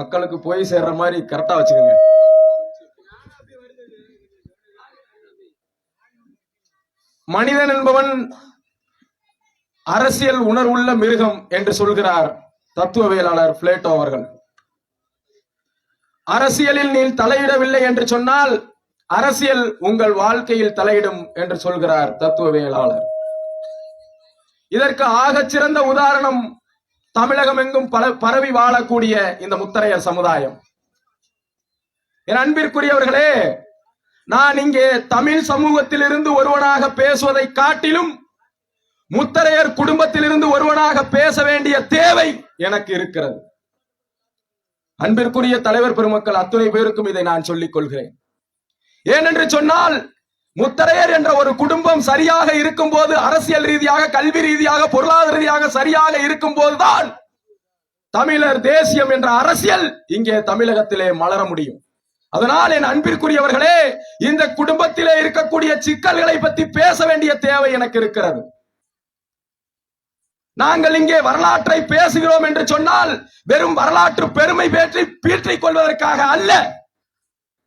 மக்களுக்கு போய் சேர்ற மாதிரி கரெக்டா வச்சுக்கோங்க. மனிதன் என்பவன் அரசியல் உணர்வுள்ள மிருகம் என்று சொல்கிறார் தத்துவவியலாளர் பிளேட்டோ அவர்கள். அரசியலில் நீ தலையிடவில்லை என்று சொன்னால் அரசியல் உங்கள் வாழ்க்கையில் தலையிடும் என்று சொல்கிறார் தத்துவவியலாளர். இதற்கு ஆகச் சிறந்த உதாரணம் தமிழகம் எங்கும் பரவி வாழக்கூடிய இந்த முத்தரையர் சமுதாயம். என் அன்பிற்குரியவர்களே, நான் இங்கே தமிழ் சமூகத்திலிருந்து ஒருவனாக பேசுவதை காட்டிலும் முத்தரையர் குடும்பத்திலிருந்து ஒருவனாக பேச வேண்டிய தேவை எனக்கு இருக்கிறது. அன்பிற்குரிய தலைவர் பெருமக்கள் அத்துணை பேருக்கும் இதை நான் சொல்லிக் கொள்கிறேன். ஏனென்று சொன்னால், முத்தரையர் என்ற ஒரு குடும்பம் சரியாக இருக்கும் போது, அரசியல் ரீதியாக, கல்வி ரீதியாக, பொருளாதார ரீதியாக சரியாக இருக்கும் போதுதான் தமிழர் தேசியம் என்ற அரசியல் இங்கே தமிழகத்திலே மலர முடியும். அதனால் என் அன்பிற்குரியவர்களே, இந்த குடும்பத்திலே இருக்கக்கூடிய சிக்கல்களை பற்றி பேச வேண்டிய தேவை எனக்கு இருக்கிறது. நாங்கள் இங்கே வரலாற்றை பேசுகிறோம் என்று சொன்னால் வெறும் வரலாற்று பெருமை பீற்றிக் கொள்வதற்காக அல்ல,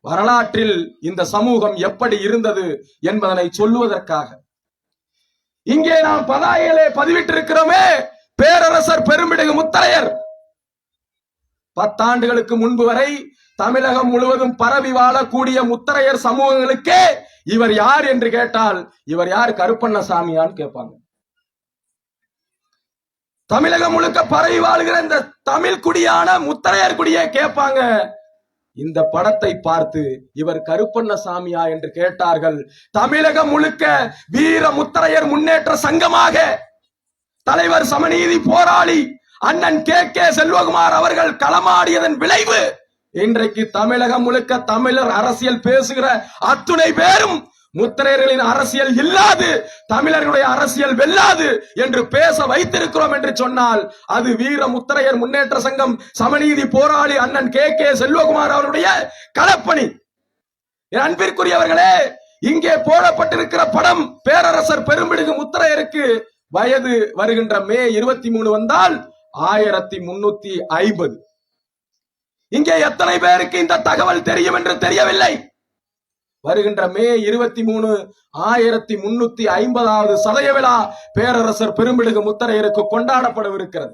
வரலாற்றில் இந்த சமூகம் எப்படி இருந்தது என்பதனை சொல்லுவதற்காக. இங்கே நாம் பதாகையிலே பதிவிட்டிருக்கிறோமே, பேரரசர் பெரும்பிடுகு முத்தரையர். 10 ஆண்டுகளுக்கு முன்பு வரை தமிழகம் முழுவதும் பரவி வாழக்கூடிய முத்தரையர் சமூகங்களுக்கே இவர் யார் என்று கேட்டால், இவர் யார், கருப்பண்ணசாமியான்னு கேட்பாங்க. தமிழகம் முழுக்க பரவி வாழ்கிற இந்த தமிழ் குடியான முத்தரையர் குடியே கேட்பாங்க. இந்த படத்தை பார்த்து இவர் கருப்பண்ணசாமியா என்று கேட்டார்கள். தமிழகம் முழுக்க வீர முத்தரையர் முன்னேற்ற சங்கமாக தலைவர் சமநீதி போராளி அண்ணன் கே செல்வகுமார் அவர்கள் களமாடியதன் விளைவு இன்றைக்கு தமிழகம் முழுக்க தமிழர் அரசியல் பேசுகிற அத்துணை பேரும் முத்தரையர்களின் அரசியல் இல்லாது தமிழர்களுடைய அரசியல் வெல்லாது என்று பேச வைத்திருக்கிறோம் என்று சொன்னால் அது வீர முத்தரையர் முன்னேற்ற சங்கம் சமநீதி போராளி அண்ணன் கே செல்வகுமார் அவருடைய களப்பணி. அன்பிற்குரியவர்களே, இங்கே போடப்பட்டிருக்கிற படம் பேரரசர் பெரும்பிடுகு முத்தரையருக்கு வயது வருகின்ற மே 23 வந்தால் 1350. இங்கே எத்தனை பேருக்கு இந்த தகவல் தெரியும் என்று தெரியவில்லை. வருகின்ற மே 23 1350வது சதய விழா பேரரசர் பெரும்பிடுகு முத்தரையருக்கு கொண்டாடப்படவிருக்கிறது.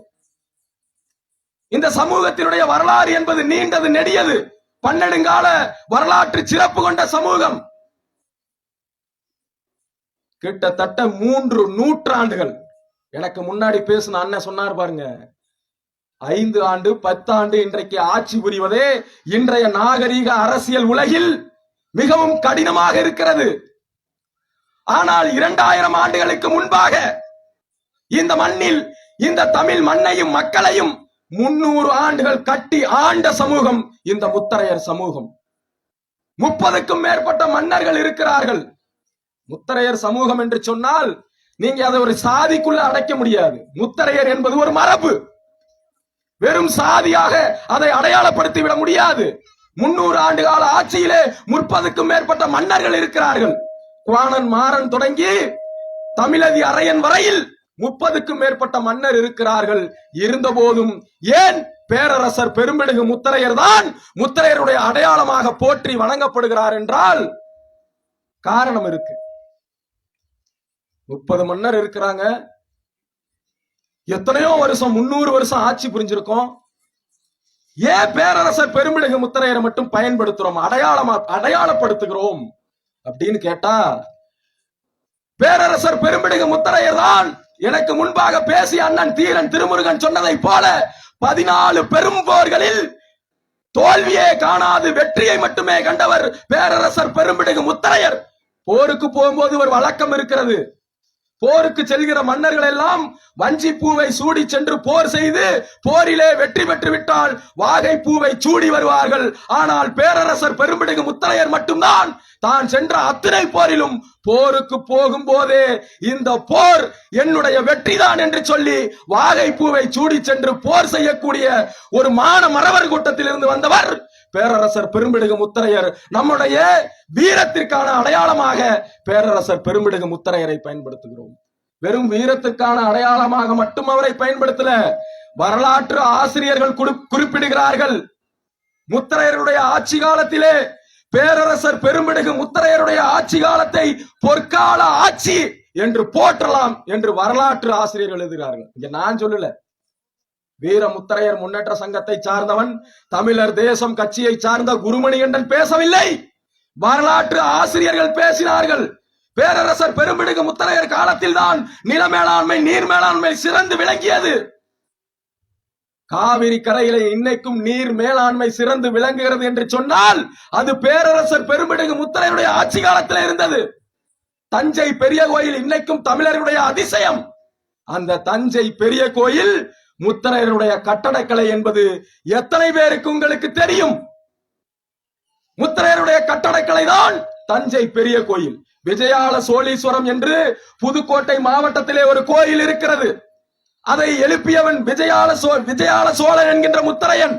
இந்த சமூகத்தினுடைய வரலாறு என்பது நீண்டது நெடியது, பன்னெடுங்கால வரலாற்று சிறப்பு கொண்ட சமூகம். கிட்டத்தட்ட 3 நூற்றாண்டுகள். எனக்கு முன்னாடி பேசின அண்ணன் சொன்னார் பாருங்க, 5 ஆண்டு 10 ஆண்டு இன்றைக்கு ஆட்சி புரிவதே இன்றைய நாகரீக அரசியல் உலகில் மிகவும் கடினமாக இருக்கிறது. ஆனால் 2000 ஆண்டுகளுக்கு முன்பாக இந்த மண்ணில் இந்த தமிழ் மண்ணையும் மக்களையும் 300 ஆண்டுகள் கட்டி ஆண்ட சமூகம் இந்த முத்தரையர் சமூகம். 30க்கும் மேற்பட்ட மன்னர்கள் இருக்கிறார்கள். முத்தரையர் சமூகம் என்று சொன்னால் நீங்க அதை ஒரு சாதிக்குள்ள அடைக்க முடியாது. முத்தரையர் என்பது ஒரு மரபு, வெறும் சாதியாக அதை அடையாளப்படுத்தி விட முடியாது. 300 ஆண்டு கால ஆட்சியிலே 30க்கும் மேற்பட்ட மன்னர்கள் இருக்கிறார்கள். குவானன் மாறன் தொடங்கி தமிழதி அரையன் வரையில் 30க்கும் மேற்பட்ட மன்னர் இருக்கிறார்கள். இருந்த போதும் ஏன் பேரரசர் பெரும்பிடுகு முத்தரையர் தான் முத்தரையருடைய அடையாளமாக போற்றி வணங்கப்படுகிறார் என்றால் காரணம் இருக்கு. 30 மன்னர் இருக்கிறாங்க. எத்தனையோ வருஷம், 300 வருஷம் ஆட்சி புரிஞ்சிருக்கோம். ஏன் பேரரசர் பெரும்பிடுகு முத்தரையரை மட்டும் பயன்படுத்துறோம், அடையாளப்படுத்துகிறோம் அப்படின்னு கேட்டா, பேரரசர் பெரும்பிடுகு முத்தரையர் தான் எனக்கு முன்பாக பேசிய அண்ணன் தீரன் திருமுருகன் சொன்னதை போல 14 பெரும் போர்களில் தோல்வியே காணாது வெற்றியை மட்டுமே கண்டவர் பேரரசர் பெரும்பிடுகு முத்தரையர். போருக்கு போகும்போது ஒரு வழக்கம் இருக்கிறது. போருக்கு செல்கிற மன்னர்கள் எல்லாம் வஞ்சி பூவை சூடி சென்று போர் செய்து போரிலே வெற்றி பெற்று விட்டால் வாகை பூவை சூடி வருவார்கள். ஆனால் பேரரசர் பெரும்பிடுகு முத்தரையர் மட்டும்தான் தான் சென்ற அத்தனை போரிலும் போருக்கு போகும் போதே இந்த போர் என்னுடைய வெற்றிதான் என்று சொல்லி வாகை பூவை சூடி சென்று போர் செய்யக்கூடிய ஒரு மான மறவர் கூட்டத்தில் இருந்து வந்தவர் பேரரசர் பெரும்பிடுகு முத்தரையர். நம்முடைய வீரத்திற்கான அடையாளமாக பேரரசர் பெரும்பிடுகு முத்தரையரை பயன்படுத்துகிறோம். வெறும் வீரத்திற்கான அடையாளமாக மட்டும் அவரை பயன்படுத்தல, வரலாற்று ஆசிரியர்கள் குறிப்பிடுகிறார்கள், முத்தரையருடைய ஆட்சி காலத்திலே பேரரசர் பெரும்பிடுகு முத்தரையருடைய ஆட்சி காலத்தை பொற்கால ஆட்சி என்று போற்றலாம் என்று வரலாற்று ஆசிரியர்கள் எழுதுகிறார்கள். இங்க நான் சொல்லல, வீர முத்தரையர் முன்னேற்ற சங்கத்தை சார்ந்தவன், தமிழர் தேசம் கட்சியை சார்ந்த குருமணிகண்டன் பேசவில்லை, வரலாற்று ஆசிரியர்கள் பேசினார்கள். பேரரசர் பெரும்பிடுகு முத்தரையர் காலத்தில் தான் நில மேலாண்மை நீர் மேலாண்மை சிறந்து விளங்கியது. காவிரி கரையில இன்னைக்கும் நீர் மேலாண்மை சிறந்து விளங்குகிறது என்று சொன்னால் அது பேரரசர் பெரும்பிடுகு முத்தரையருடைய ஆட்சி காலத்தில் இருந்தது. தஞ்சை பெரிய கோயில் இன்னைக்கும் தமிழர்களுடைய அதிசயம். அந்த தஞ்சை பெரிய கோயில் முத்தரையருடைய கட்டடக்கலை என்பது எத்தனை பேருக்கு உங்களுக்கு தெரியும்? முத்தரையருடைய கட்டடக்கலை தான் தஞ்சை பெரிய கோயில். விஜயால சோழீஸ்வரம் என்று புதுக்கோட்டை மாவட்டத்திலே ஒரு கோயில் இருக்கிறது. அதை எழுப்பியவன் விஜயால சோழன் என்கின்ற முத்தரையன்.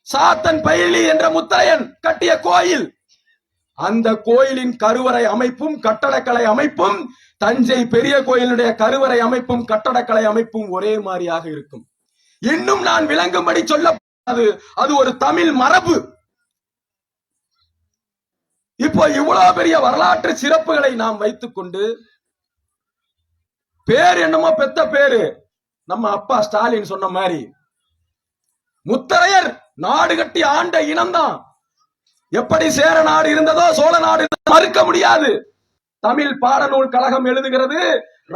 சாத்தன் பயிலி என்ற முத்தரையன் கட்டிய கோயில். அந்த கோயிலின் கருவறை அமைப்பும் கட்டடக்கலை அமைப்பும் தஞ்சை பெரிய கோயிலுடைய கருவறை அமைப்பும் கட்டடக்கலை அமைப்பும் ஒரே மாதிரியாக இருக்கும். இன்னும் நான் விளங்கும்படி சொல்ல, அது ஒரு தமிழ் மரபு. இப்போ இவ்வளவு பெரிய வரலாற்று சிறப்புகளை நாம் வைத்துக் கொண்டு பேர் என்னமோ பெத்த பேரு, நம்ம அப்பா ஸ்டாலின் சொன்ன மாதிரி முத்தரையர் நாடு கட்டி ஆண்ட இனம்தான். எப்படி சேர நாடு இருந்ததோ சோழ நாடு மறுக்க முடியாது. தமிழ் பாடநூல் கழகம் எழுதுகிறது,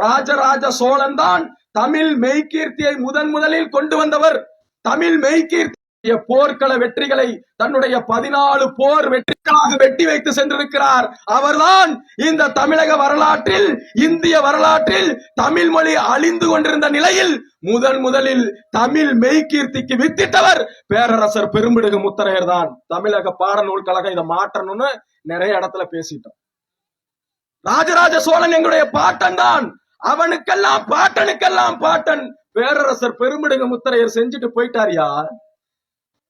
ராஜராஜ சோழன் தான் தமிழ் மெய்கீர்த்தியை முதலில் கொண்டு வந்தவர். தமிழ் மெய்கீர்த்தி போர்க்கள வெற்றிகளை தன்னுடைய 14 போர் வெற்றிகளாக வெட்டி வைத்து சென்றிருக்கிறார். அவர்தான் இந்த தமிழக வரலாற்றில், இந்திய வரலாற்றில் தமிழ் மொழி அழிந்து கொண்டிருந்த நிலையில் முதலில் தமிழ் மெய்கீர்த்திக்கு வித்திட்டவர் பேரரசர் பெரும்பிடுகு முத்தரையர் தான். தமிழக பாடநூல் கழகம் இதை மாற்றணும்னு நிறைய இடத்துல பேசிட்டோம். ராஜராஜ சோழன் எங்களுடைய பாட்டன் தான், அவனுக்கெல்லாம் பாட்டனுக்கெல்லாம் பாட்டன் பேரரசர் பெரும்பிடுகு முத்தரையர் செஞ்சுட்டு போயிட்டாரியா.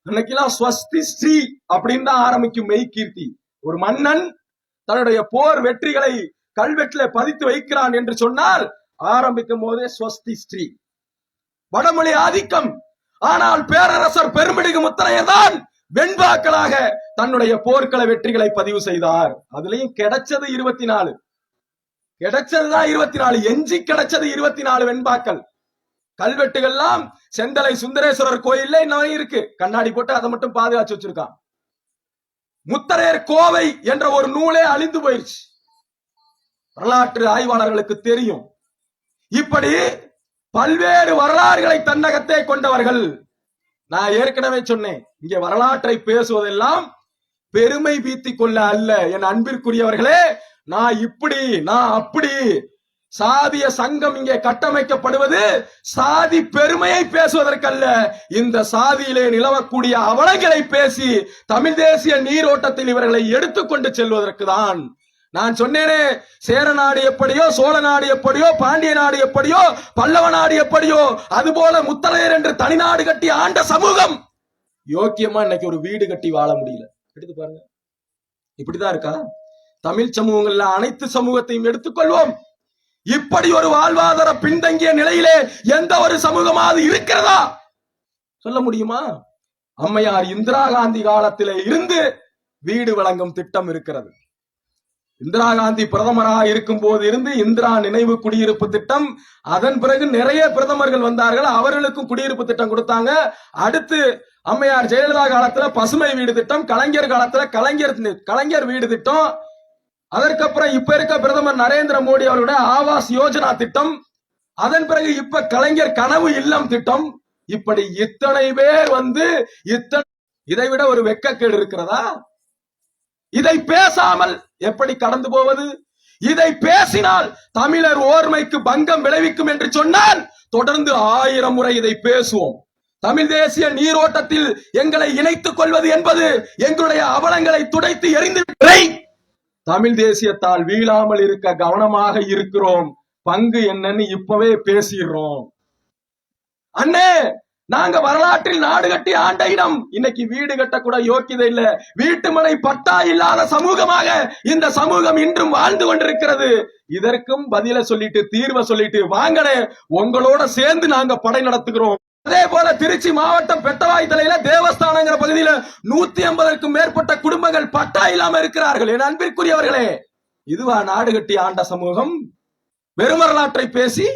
அன்னைக்கெல்லாம் ஸ்வஸ்தி ஸ்ரீ அப்படின்னு தான் ஆரம்பிக்கும் மெய்கீர்த்தி. ஒரு மன்னன் தன்னுடைய போர் வெற்றிகளை கல்வெட்டில பதித்து வைக்கிறான் என்று சொன்னால் ஆரம்பிக்கும் போதே ஸ்வஸ்தி ஸ்ரீ, வடமொழி ஆதிக்கம். ஆனால் பேரரசர் பெரும்பிடுகு முத்தரையர் தான் வெண்பாக்களாக தன்னுடைய போர்க்கள வெற்றிகளை பதிவு செய்தார். அதுலயும் கிடைச்சது 24, கிடைச்சதுதான் 24, எஞ்சி கிடைச்சது 24 வெண்பாக்கள். கல்வெட்டுகள்லாம் செந்தலை சுந்தரேஸ்வரர் கோயில்ல இன்னும் இருக்கு, கண்ணாடி போட்டு அதை மட்டும் பாதுகாத்து வச்சிருக்கான். முத்தரையர் கோவை என்ற ஒரு நூலே அழிந்து போயிருச்சு, வரலாற்று ஆய்வாளர்களுக்கு தெரியும். இப்படி பல்வேறு வரலாறுகளை தன்னகத்தே கொண்டவர்கள். நான் ஏற்கனவே சொன்னேன், இங்க வரலாற்றை பேசுவதெல்லாம் பெருமை பீத்திக் கொள்ள அல்ல. என் அன்பிற்குரியவர்களே, நான் இப்படி நான் அப்படி, சாதிய சங்கம் இங்கே கட்டமைக்கப்படுவது சாதி பெருமையை பேசுவதற்கல்ல, இந்த சாதியிலே நிலவக்கூடிய அவலங்களை பேசி தமிழ் தேசிய நீரோட்டத்தில் இவர்களை எடுத்துக்கொண்டு செல்வதற்கு தான். நான் சொன்னேனே, சேர நாடு எப்படியோ, சோழ நாடு எப்படியோ, பாண்டிய நாடு எப்படியோ, பல்லவ நாடு எப்படியோ, அதுபோல முத்தரையர் என்று தனிநாடு கட்டி ஆண்ட சமூகம் யோக்கியமா இன்னைக்கு ஒரு வீடு கட்டி வாழ முடியல. எடுத்து பாருங்க, இப்படிதான் இருக்கா? தமிழ் சமூகங்கள்ல அனைத்து சமூகத்தையும் எடுத்துக்கொள்வோம். இப்படி ஒரு வாழ்வாதார பின்தங்கிய நிலையிலே எந்த ஒரு சமூகமாவது இருக்கிறதா சொல்ல முடியுமா? அம்மையார் இந்திரா காந்தி காலத்திலே இருந்து வீடு வழங்கும் திட்டம் இருக்கிறது. இந்திரா காந்தி பிரதமராக இருக்கும் போது இருந்து இந்திரா நினைவு குடியிருப்பு திட்டம், அதன் பிறகு நிறைய பிரதமர்கள் வந்தார்கள், அவர்களுக்கும் குடியிருப்பு திட்டம் கொடுத்தாங்க. அடுத்து அம்மையார் ஜெயலலிதா காலத்துல பசுமை வீடு திட்டம், கலைஞர் காலத்துல கலைஞர் வீடு திட்டம், அதற்கப்புறம் இப்ப இருக்க பிரதமர் நரேந்திர மோடி அவருடைய ஆவாஸ் யோஜனா திட்டம், அதன் பிறகு இப்ப கலைஞர் கனவு இல்லம் திட்டம். இப்படி இத்தனை பேர் வந்து இதை விட ஒரு வெட்கக்கேடு இருக்கிறதா? இதை பேசாமல் எப்படி கடந்து போவது? இதை பேசினால் தமிழர் ஓர்மைக்கு பங்கம் விளைவிக்கும் என்று சொன்னால் தொடர்ந்து 1000 முறை இதை பேசுவோம். தமிழ் தேசிய நீரோட்டத்தில் எங்களை இணைத்துக் கொள்வது என்பது எங்களுடைய அவலங்களை துடைத்து எறிந்து தமிழ் தேசியத்தால் வீழாமல் இருக்க கவனமாக இருக்கிறோம். பங்கு என்னன்னு இப்பவே பேசிடுறோம். அண்ணே, நாங்க வரலாற்றில் நாடு கட்டி ஆண்ட இடம், இன்னைக்கு வீடு கட்டக்கூட யோக்கியதை இல்ல, வீட்டுமனை பட்டா இல்லாத சமூகமாக இந்த சமூகம் இன்றும் வாழ்ந்து கொண்டிருக்கிறது. இதற்கும் பதில சொல்லிட்டு தீர்வை சொல்லிட்டு வாங்கனே, உங்களோட சேர்ந்து நாங்க படை நடத்துகிறோம். அதே போல திருச்சி மாவட்டம் பெட்டவாய் தலையில தேவஸ்தானங்கிற பகுதியில 150க்கும் மேற்பட்ட குடும்பங்கள் பட்டா இல்லாம இருக்கிறார்கள். என் அன்பிற்குரியவர்களே, இதுவா நாடு கட்டி ஆண்ட சமூகம்? வெறும் வரலாற்றை பேசி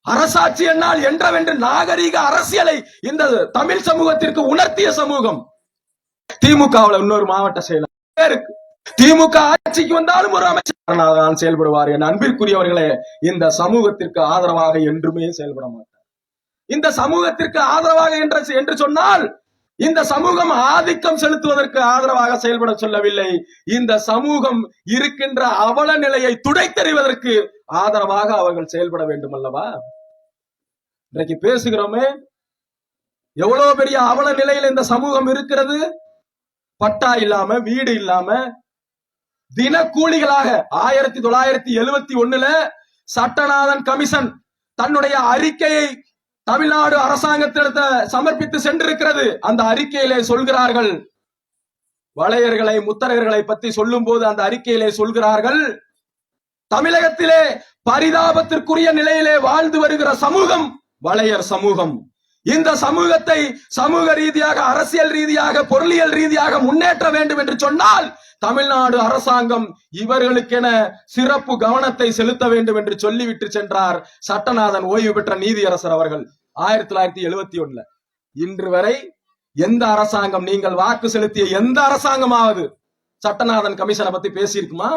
அரசாட்சி என்னால் என்றவென்று நாகரீக அரசியலை இந்த தமிழ் சமூகத்திற்கு உணர்த்திய சமூகம். திமுகவில் இன்னொரு மாவட்ட செயலர் இருக்கு. திமுக ஆட்சிக்கு வந்தாலும் ஒரு அமைச்சர் தான் செயல்படுவார். என் அன்பிற்குரியவர்களே, இந்த சமூகத்திற்கு ஆதரவாக என்றுமே செயல்பட மாட்டார். இந்த சமூகத்திற்கு ஆதரவாக என்று சொன்னால் இந்த சமூகம் ஆதிக்கம் செலுத்துவதற்கு ஆதரவாக செயல்பட சொல்லவில்லை. இந்த சமூகம் இருக்கின்ற அவல நிலையை துடைத்தெறிவதற்கு ஆதரவாக அவர்கள் செயல்பட வேண்டும் அல்லவா? இன்றைக்கு பேசுகிறோமே, எவ்வளவு பெரிய அவல நிலையில் இந்த சமூகம் இருக்கிறது. பட்டா இல்லாம, வீடு இல்லாம, தினக்கூலிகளாக 1971 சட்டநாதன் கமிஷன் தன்னுடைய அறிக்கையை தமிழ்நாடு அரசாங்கத்திற்கு சமர்ப்பித்து சென்றிருக்கிறது. அந்த அறிக்கையிலே சொல்கிறார்கள், வளையர்களை முத்தரையர்களை பற்றி சொல்லும் போது அந்த அறிக்கையிலே சொல்கிறார்கள், தமிழகத்திலே பரிதாபத்திற்குரிய நிலையிலே வாழ்ந்து வருகிற சமூகம் வளையர் சமூகம். இந்த சமூகத்தை சமூக ரீதியாக, அரசியல் ரீதியாக, பொருளியல் ரீதியாக முன்னேற்ற வேண்டும் என்று சொன்னால் தமிழ்நாடு அரசாங்கம் இவர்களுக்கென சிறப்பு கவனத்தை செலுத்த வேண்டும் என்று சொல்லிவிட்டு சென்றார் சட்டநாதன் ஓய்வு பெற்ற நீதியரசர் அவர்கள் 1971. இன்று வரை எந்த அரசாங்கம், நீங்கள் வாக்கு செலுத்திய எந்த அரசாங்கமாவது சட்டநாதன் கமிஷனை பத்தி பேசியிருக்குமா?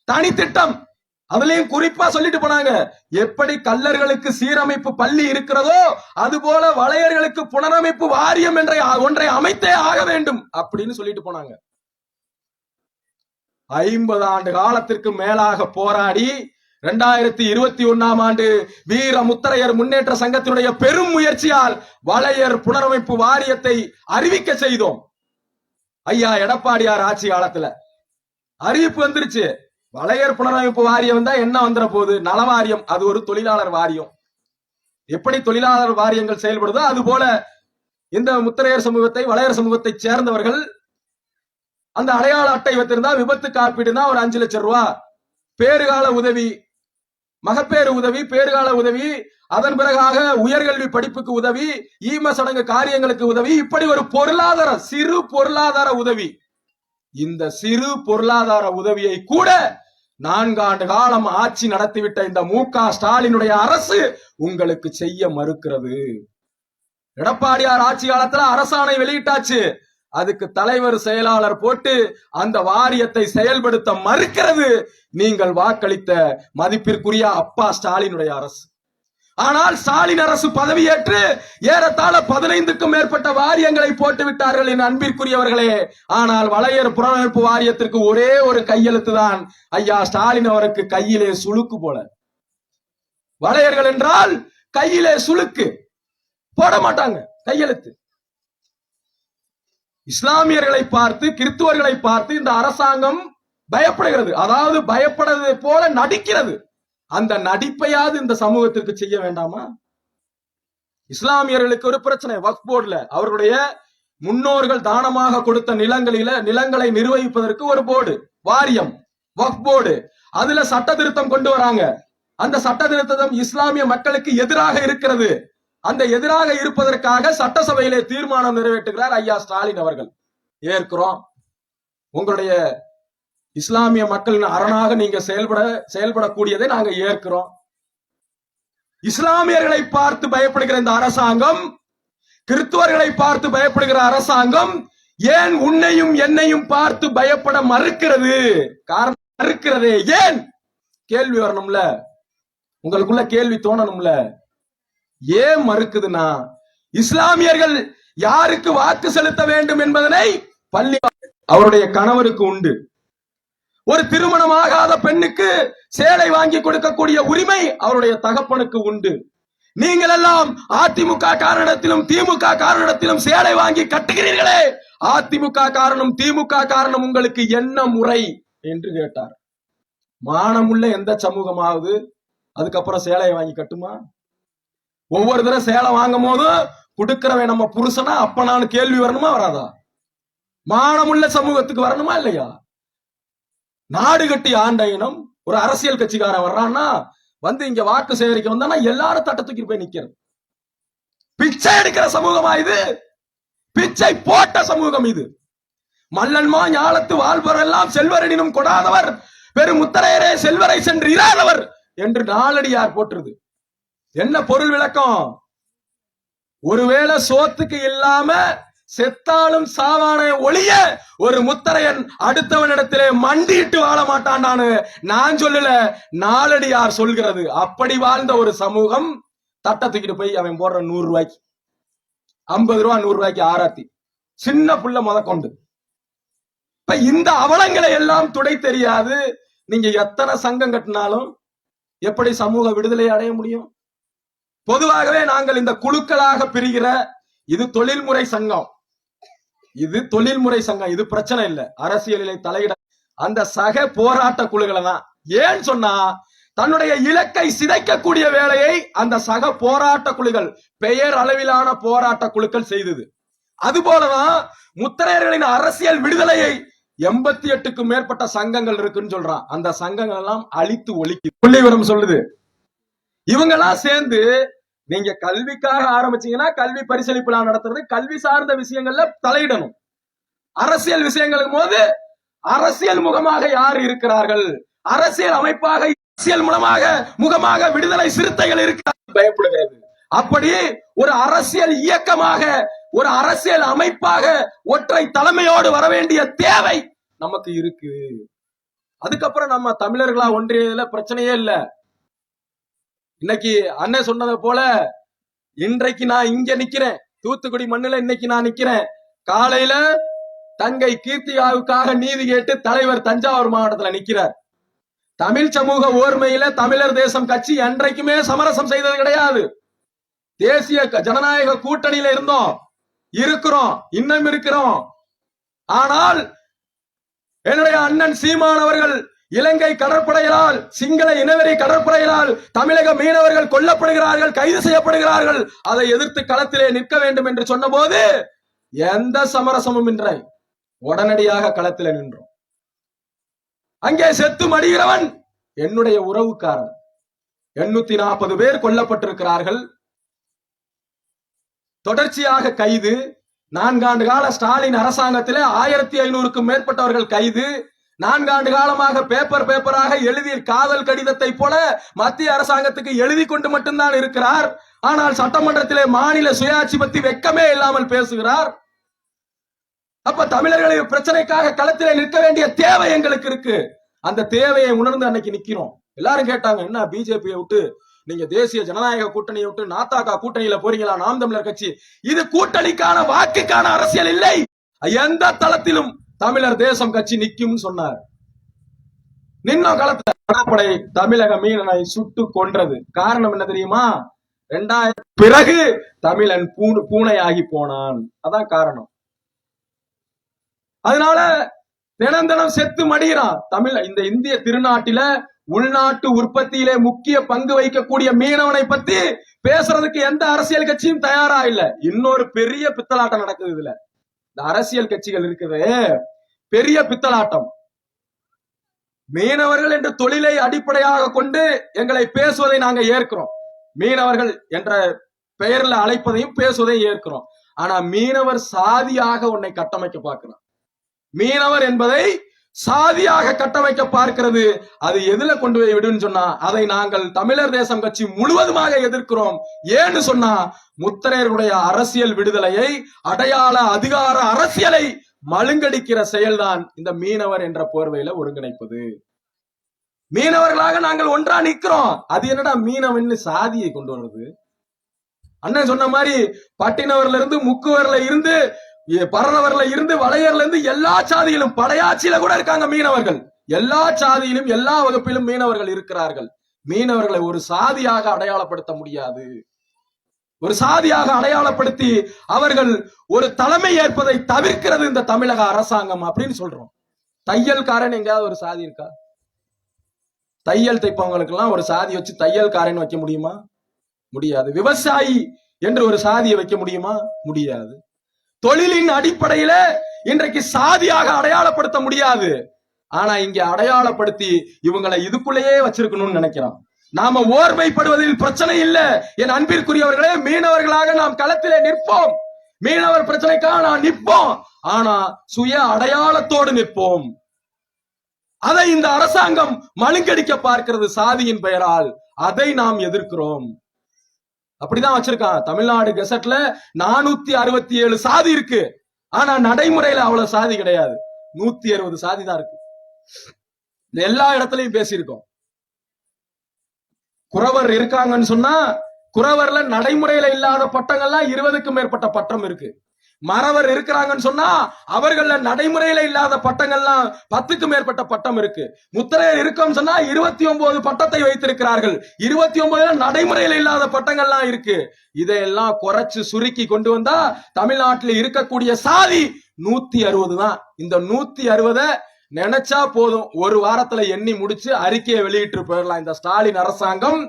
தனி திட்டம், அதுலயும் குறிப்பா சொல்லிட்டு போனாங்க, எப்படி கல்லர்களுக்கு சீரமைப்பு பள்ளி இருக்கிறதோ அதுபோல வளையர்களுக்கு புனரமைப்பு வாரியம் என்ற ஒன்றை அமைத்தே ஆக வேண்டும் அப்படின்னு சொல்லிட்டு போனாங்க. 50 ஆண்டு காலத்திற்கு மேலாக போராடி 2021 ஆண்டு வீர முத்தரையர் முன்னேற்ற சங்கத்தினுடைய பெரும் முயற்சியால் வளையர் புனரமைப்பு வாரியத்தை அறிவிக்க செய்தோம். ஐயா எடப்பாடியார் ஆட்சி காலத்துல அறிவிப்பு வந்துருச்சு. வளையர் புனரமைப்பு வாரியம் தான் என்ன வந்துற போது, நல வாரியம், அது ஒரு தொழிலாளர் வாரியம். எப்படி தொழிலாளர் வாரியங்கள் செயல்படுதோ அது போல இந்த முத்தரையர் சமூகத்தை, வளையர் சமூகத்தை சேர்ந்தவர்கள் அந்த அடையாள அட்டை வைத்திருந்தா விபத்து காப்பீடுனா ஒரு 5 லட்சம் ரூபாய், பேறுகால உதவி, மகப்பேறு உதவி, பேறுகால உதவி, அதன் பிறகாக உயர்கல்வி படிப்புக்கு உதவி, ஈம சடங்கு காரியங்களுக்கு உதவி, இப்படி ஒரு பொருளாதார, சிறு பொருளாதார உதவி. இந்த சிறு பொருளாதார உதவியை கூட 4 ஆண்டு காலம் ஆட்சி நடத்திவிட்ட இந்த மு.க. ஸ்டாலினுடைய அரசு உங்களுக்கு செய்ய மறுக்கிறது. எடப்பாடியார் ஆட்சி காலத்துல அரசாணை வெளியிட்டாச்சு, அதுக்கு தலைவர் செயலாளர் போட்டு அந்த வாரியத்தை செயல்படுத்த மறுக்கிறது நீங்கள் வாக்களித்த மதிப்பிற்குரிய அப்பா ஸ்டாலினுடைய அரசு. ஆனால் ஸ்டாலின் அரசு பதவியேற்று ஏறத்தாழ 15க்கும் மேற்பட்ட வாரியங்களை போட்டு விட்டார்கள் என் அன்பிற்குரியவர்களே. ஆனால் வளையர் புனரமைப்பு வாரியத்திற்கு ஒரே ஒரு கையெழுத்து தான் ஐயா ஸ்டாலின் அவருக்கு கையிலே சுளுக்கு போல. வளையர்கள் என்றால் கையிலே சுளுக்கு போட மாட்டாங்க, கையெழுத்து. இஸ்லாமியர்களை பார்த்து, கிறிஸ்துவர்களை பார்த்து இந்த அரசாங்கம் பயப்படுகிறது. அதாவது பயப்படுறது போல நடிக்கிறது. அந்த நடிப்பையாவது இந்த சமூகத்திற்கு செய்ய வேண்டாமா? இஸ்லாமியர்களுக்கு ஒரு பிரச்சனை, வக்ஃப் போர்டுல அவர்களுடைய முன்னோர்கள் தானமாக கொடுத்த நிலங்களை நிர்வகிப்பதற்கு ஒரு போர்டு, வாரியம், வக்ஃப் போர்டு. அதுல சட்ட திருத்தம் கொண்டு வராங்க. அந்த சட்ட திருத்தம் இஸ்லாமிய மக்களுக்கு எதிராக இருக்கிறது. அந்த எதிராக இருப்பதற்காக சட்டசபையிலே தீர்மானம் நிறைவேற்றுகிறார் ஐயா ஸ்டாலின் அவர்கள். ஏற்கிறோம், உங்களுடைய இஸ்லாமிய மக்களின் அரணாக நீங்க செயல்படக்கூடியதை நாங்க ஏற்கிறோம். இஸ்லாமியர்களை பார்த்து பயப்படுகிற இந்த அரசாங்கம், கிறிஸ்துவர்களை பார்த்து பயப்படுகிற அரசாங்கம் ஏன் உன்னையும் என்னையும் பார்த்து பயப்பட மறுக்கிறது? காரணம் மறுக்கிறதே ஏன்? கேள்வி வரணும்ல, உங்களுக்குள்ள கேள்வி தோணணும்ல. ஏன் மறுக்குதுன்னா, இஸ்லாமியர்கள் யாருக்கு வாக்கு செலுத்த வேண்டும் என்பதனை பள்ளி அவருடைய கணவருக்கு உண்டு. ஒரு திருமணமாகாத பெண்ணுக்கு சேலை வாங்கி கொடுக்கக்கூடிய உரிமை அவருடைய தகப்பனுக்கு உண்டு. நீங்கள் எல்லாம் அதிமுக காரணத்திலும் திமுக காரணத்திலும் சேலை வாங்கி கட்டுகிறீர்களே, அதிமுக காரணம் திமுக காரணம் உங்களுக்கு என்ன முறை என்று கேட்டார். மானமுள்ள எந்த சமூகமாவது அதுக்கப்புறம் சேலையை வாங்கி கட்டுமா? ஒவ்வொரு தடவை சேலை வாங்கும் போது கொடுக்கிறவன் நம்ம புருஷனா அப்பனான்னு கேள்வி வரணுமா வராதா? மானமுள்ள சமூகத்துக்கு வரணுமா இல்லையா? நாடு கட்டி ஆண்ட இனம் ஒரு அரசியல் கட்சிக்காரன் வர்றான்னா வந்து இங்க வாக்கு சேகரிக்க வந்தா எல்லாரும் தட்ட தூக்கி போய் நிக்கிறது. பிச்சை எடுக்கிற சமூகமா இது? பிச்சை போட்ட சமூகம் இது. மல்லன்மா ஞாலத்து வாழ்வரெல்லாம் செல்வரெனினும் கொடாதவர் பெரும் முத்தரையரே செல்வரை சென்று இராதவர் என்று நாலடியார் போற்றுது. என்ன பொருள் விளக்கம்? ஒருவேளை சோத்துக்கு இல்லாம செத்தாலும் சாவான ஒளிய ஒரு முத்தரையன் அடுத்தவனிடத்திலே மண்டிட்டு வாழ மாட்டான்னு நான் சொல்லல, நாலடியார் சொல்கிறது. அப்படி வாழ்ந்த ஒரு சமூகம் தட்ட தூக்கிட்டு போய் அவன் போடுற 100 ரூபாய்க்கு 50 ரூபாய் 100 ரூபாய்க்கு ஆராத்தி சின்ன புள்ள முத கொண்டு. இப்ப இந்த அவலங்களை எல்லாம் துடை தெரியாது. நீங்க எத்தனை சங்கம் கட்டினாலும் எப்படி சமூக விடுதலை அடைய முடியும்? பொதுவாகவே நாங்கள் இந்த குழுக்களாக பிரிகிற இது தொழில்முறை சங்கம், இது தொழில்முறை சங்கம், இது பிரச்சனை இல்லை. அரசியலிலே தலையிட அந்த சக போராட்ட குழுக்களை தான். ஏன்னு சொன்னா தன்னுடைய இலக்கை சிதைக்கக்கூடிய வேலையை அந்த சக போராட்ட குழுக்கள், பெயர் அளவிலான போராட்ட குழுக்கள் செய்தது. அதுபோலதான் முத்தரையர்களின் அரசியல் விடுதலையை 88க்கும் மேற்பட்ட சங்கங்கள் இருக்குன்னு சொல்றான். அந்த சங்கங்கள் எல்லாம் அழித்து ஒழிக்கு புள்ளிவிவரம் சொல்லுது. இவங்கெல்லாம் சேர்ந்து நீங்க கல்விக்காக ஆரம்பிச்சீங்கன்னா கல்வி பரிசளிப்பு நடத்துறது, கல்வி சார்ந்த விஷயங்கள்ல தலையிடணும். அரசியல் விஷயங்களுக்கு போது அரசியல் முகமாக யார் இருக்கிறார்கள், அரசியல் அமைப்பாக அரசியல் முகமாக விடுதலை சிறுத்தைகள் இருக்கிறார்கள் பயப்படுகிறது. அப்படி ஒரு அரசியல் இயக்கமாக, ஒரு அரசியல் அமைப்பாக ஒற்றை தலைமையோடு வர வேண்டிய தேவை நமக்கு இருக்கு. அதுக்கப்புறம் நம்ம தமிழர்களா ஒன்றியதுல பிரச்சனையே இல்லை. இன்னைக்கு அண்ணன் சொன்னதை போல இன்றைக்கு நான் இங்க நிக்கிறேன், தூத்துக்குடி மண்ணுல இன்னைக்கு நான் நிக்கிறேன். காலையில தங்கை கீர்த்தியாவுக்காக நீதி கேட்டு தலைவர் தஞ்சாவூர் மாவட்டத்துல நிக்கிறார். தமிழ் சமூக ஓர்மையில தமிழர் தேசம் கட்சி என்றைக்குமே சமரசம் செய்தது கிடையாது. தேசிய ஜனநாயக கூட்டணியில இருந்தோம், இருக்கிறோம், இன்னும் இருக்கிறோம். ஆனால் என்னுடைய அண்ணன் சீமான் அவர்கள் இலங்கை கடற்படையினால், சிங்கள இனவெறி கடற்படையினால் தமிழக மீனவர்கள் கொல்லப்படுகிறார்கள், கைது செய்யப்படுகிறார்கள், அதை எதிர்த்து களத்திலே நிற்க வேண்டும் என்று சொன்ன போது எந்த சமரசமும் இன்றை உடனடியாக களத்திலே நின்றோம். அங்கே செத்து மடிகிறவன் என்னுடைய உறவுக்காரன். 840 பேர் கொல்லப்பட்டிருக்கிறார்கள். தொடர்ச்சியாக கைது. 4 ஆண்டு கால ஸ்டாலின் அரசாங்கத்திலே 1500க்கும் மேற்பட்டவர்கள் கைது. 4 ஆண்டு காலமாக பேப்பராக எழுதி காதல் கடிதத்தை போல மத்திய அரசாங்கத்துக்கு எழுதி கொண்டு மட்டும்தான் இருக்கிறார். ஆனால் சட்டமன்றத்திலே மாநில சுயாட்சி பத்தி வெக்கமே இல்லாமல் பேசுகிறார். அப்ப தமிழர்களின் பிரச்சனைக்காக களத்திலே நிற்க வேண்டிய தேவை எங்களுக்கு இருக்கு. அந்த தேவையை உணர்ந்து அன்னைக்கு நிக்கிறோம். எல்லாரும் கேட்டாங்க, என்ன பிஜேபியை விட்டு நீங்க தேசிய ஜனநாயக கூட்டணியை விட்டு நாத்தாக்கா கூட்டணியில போறீங்களா? நாம் தமிழர் கட்சி இது கூட்டணிக்கான வாக்குக்கான அரசியல் இல்லை, எந்த தளத்திலும் தமிழர் தேசம் கட்சி நிக்கும் சொன்னார். நின்னும் களத்துல கடற்படை தமிழக மீனனை சுட்டு கொன்றது. காரணம் என்ன தெரியுமா? 2000 பிறகு தமிழன் பூனையாகி போனான். அதான் காரணம். அதனால தினம் செத்து மடிகிறான். தமிழ் இந்த இந்திய திருநாட்டில உள்நாட்டு உற்பத்தியிலே முக்கிய பங்கு வைக்கக்கூடிய மீனவனை பத்தி பேசுறதுக்கு எந்த அரசியல் கட்சியும் தயாரா இல்ல. இன்னொரு பெரிய பித்தலாட்டம் நடக்குது இதுல. இந்த அரசியல் கட்சிகள் இருக்குது பெரிய பித்தலாட்டம். மீனவர்கள் என்ற தொழிலை அடிப்படையாக கொண்டு எங்களை பேசுவதை நாங்க ஏற்கிறோம். மீனவர்கள் என்ற பெயர்ல அழைப்பதையும் பேசுவதையும் ஏற்கிறோம். ஆனா மீனவர் சாதியாக உன்னை கட்டமைக்க பார்க்கிறான். மீனவர் என்பதை சாதியாக கட்டமைக்க பார்க்கிறது. அது எதுல கொண்டு போய் விடுன்னு சொன்னா அதை நாங்கள் தமிழர் தேசம் கட்சி முழுவதுமாக எதிர்க்கிறோம். ஏன்னு சொன்னா முத்தரையர்களுடைய அரசியல் விடுதலையை, அடையாள அதிகார அரசியலை மழுங்கடிக்கிற செயல்தான் இந்த மீனவர் என்ற போர்வையில ஒருங்கிணைப்பது. மீனவர்களாக நாங்கள் ஒன்றா நிக்கிறோம். அது என்னடா மீனவன் சாதியை கொண்டு வருது? அண்ணன் சொன்ன மாதிரி பட்டினவர்ல இருந்து முக்குவர்ல இருந்து பறவர்ல இருந்து வளையர்ல இருந்து எல்லா சாதியிலும் படையாட்சியில கூட இருக்காங்க மீனவர்கள். எல்லா சாதியிலும் எல்லா வகுப்பிலும் மீனவர்கள் இருக்கிறார்கள். மீனவர்களை ஒரு சாதியாக அடையாளப்படுத்த முடியாது. ஒரு சாதியாக அடையாளப்படுத்தி அவர்கள் ஒரு தலைமை ஏற்பதை தவிர்க்கிறது இந்த தமிழக அரசாங்கம் அப்படின்னு சொல்றோம். தையல்காரன் எங்கேயாவது ஒரு சாதி இருக்கா? தையல் தைப்பவங்களுக்கு எல்லாம் ஒரு சாதி வச்சு தையல்காரன் வைக்க முடியுமா? முடியாது. விவசாயி என்று ஒரு சாதியை வைக்க முடியுமா? முடியாது. தொழிலின் அடிப்படையில இன்றைக்கு சாதியாக அடையாளப்படுத்த முடியாது. ஆனா இங்க அடையாளப்படுத்தி இவங்களை இதுக்குள்ளேயே வச்சிருக்கணும்னு நினைக்கிறான். நாம ஓர்மைப்படுவதில் பிரச்சனை இல்ல. என் அன்பிற்குரியவர்களே, மீனவர்களாக நாம் களத்திலே நிற்போம். மீனவர் பிரச்சனைக்காக நான் நிற்போம். ஆனா சுய அடையாளத்தோடு நிற்போம். அதை இந்த அரசாங்கம் மழுங்கடிக்க பார்க்கிறது சாதியின் பெயரால். அதை நாம் எதிர்க்கிறோம். அப்படிதான் வச்சிருக்கான். தமிழ்நாடு கெசட்ல 467 சாதி இருக்கு. ஆனா நடைமுறையில அவ்வளவு சாதி கிடையாது. 160 சாதி தான் இருக்கு. எல்லா இடத்துலயும் பேசியிருக்கோம். குறவர் இருக்காங்கன்னு சொன்னா குறவர்ல நடைமுறையில இல்லாத பட்டங்கள்லாம் 20க்கும் மேற்பட்ட பட்டம் இருக்கு. மறவர் இருக்கிறாங்கன்னு சொன்னா அவர்கள நடைமுறையில இல்லாத பட்டங்கள்லாம் 10க்கும் மேற்பட்ட பட்டம் இருக்கு. முத்திரையர் இருக்கோம்னு சொன்னா 29 பட்டத்தை வைத்திருக்கிறார்கள். 29 நடைமுறையில இல்லாத பட்டங்கள்லாம் இருக்கு. இதையெல்லாம் குறைச்சு சுருக்கி கொண்டு வந்தா தமிழ்நாட்டில் இருக்கக்கூடிய சாதி 160 தான். இந்த 160 நினைச்சா போதும், ஒரு வாரத்துல எண்ணி முடிச்சு அறிக்கையை வெளியிட்டு போயிடலாம் இந்த ஸ்டாலின் அரசாங்கம்.